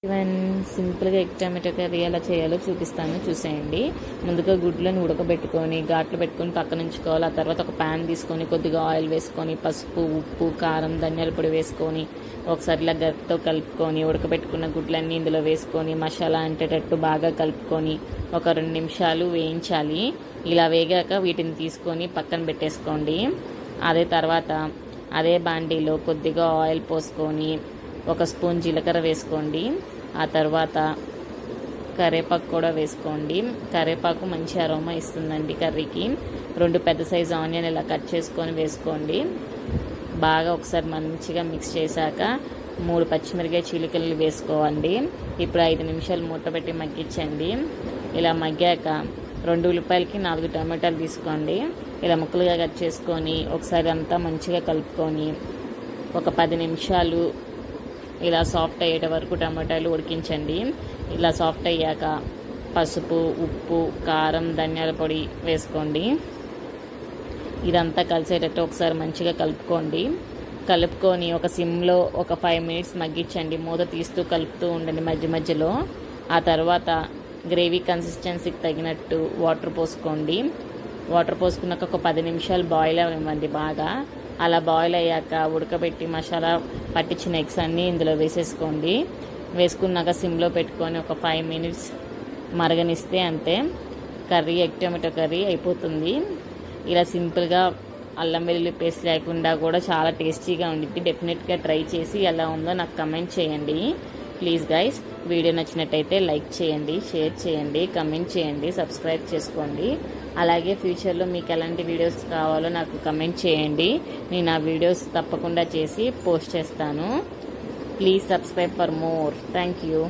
Even సింపుల్గా egg tomato curry ఎలా చేయాలో చూపిస్తాను, చూసేయండి. ముందుగా గుడ్లను ఉడకబెట్టుకొని ఘాట్లు పెట్టుకొని పక్కన ఉంచుకోవాలి. ఆ తర్వాత ఒక ప్యాన్ తీసుకొని కొద్దిగా ఆయిల్ వేసుకొని పసుపు, ఉప్పు, కారం, ధనియాల పొడి వేసుకొని ఒకసారి ఇలా గరిటెతో కలుపుకొని ఉడకబెట్టుకున్న గుడ్లన్నీ ఇందులో వేసుకొని మసాలా అంటేటట్టు బాగా కలుపుకొని ఒక 2 నిమిషాలు వేయించాలి. ఇలా వేగాక వీటిని తీసుకొని పక్కన పెట్టేసుకోండి. అదే తర్వాత అదే బాండీలో కొద్దిగా ఆయిల్ పోసుకొని 1 స్పూన్ జీలకర్ర వేసుకోండి. ఆ తర్వాత కరివేపాకు కూడా వేసుకోండి. కరివేపాకు మంచి అరోమా ఇస్తుందండి కర్రీకి. 2 పెద్ద సైజు ఆనియన్ ఇలా కట్ చేసుకొని వేసుకోండి. బాగా ఒకసారి మంచిగా మిక్స్ చేశాక 3 పచ్చిమిరపకాయ చీలికలు వేసుకోండి. ఇప్పుడు 5 నిమిషాలు మూత పెట్టి మగ్గించండి. ఇలా మగ్గాక 2 ఉల్లిపాయలకి 4 టమాటాలు తీసుకోండి. ఇలా ముక్కలుగా కట్ చేసుకొని ఒకసారి అంతా మంచిగా కలుపుకొని ఒక 10 నిమిషాలు ఇలా సాఫ్ట్ అయ్యేట వరకు టమాటాలు ఉడికించండి. ఇలా సాఫ్ట్ అయ్యాక పసుపు, ఉప్పు, కారం, ధనియాల పొడి వేసుకోండి. ఇదంతా కలిసేటట్టు ఒకసారి మంచిగా కలుపుకొని ఒక సిమ్లో ఒక 5 మినిట్స్ మగ్గించండి. మూత తీస్తూ కలుపుతూ ఉండండి మధ్య మధ్యలో. ఆ తర్వాత గ్రేవీ కన్సిస్టెన్సీకి తగినట్టు వాటర్ పోసుకోండి. వాటర్ పోసుకున్నాక ఒక 10 నిమిషాలు బాయిల్ అవ్వండి బాగా. అలా బాయిల్ అయ్యాక ఉడకబెట్టి మసాలా పట్టించిన ఎగ్స్ అన్నీ ఇందులో వేసేసుకోండి. వేసుకున్నాక సిమ్లో పెట్టుకొని ఒక 5 మినిట్స్ మరగనిస్తే అంతే, కర్రీ ఎగ్ టమాటో కర్రీ అయిపోతుంది. ఇలా సింపుల్గా అల్లం వెల్లుల్లి పేస్ట్ లేకుండా కూడా చాలా టేస్టీగా ఉండిద్ది. డెఫినెట్గా ట్రై చేసి ఎలా ఉందో నాకు కమెంట్ చేయండి. ప్లీజ్ గైస్, వీడియో నచ్చినట్టయితే లైక్ చేయండి, షేర్ చేయండి, కమెంట్ చేయండి, సబ్స్క్రైబ్ చేసుకోండి. అలాగే ఫ్యూచర్లో మీకు ఎలాంటి వీడియోస్ కావాలో నాకు కమెంట్ చేయండి. నేను ఆ వీడియోస్ తప్పకుండా చేసి పోస్ట్ చేస్తాను. Please subscribe for more. Thank you.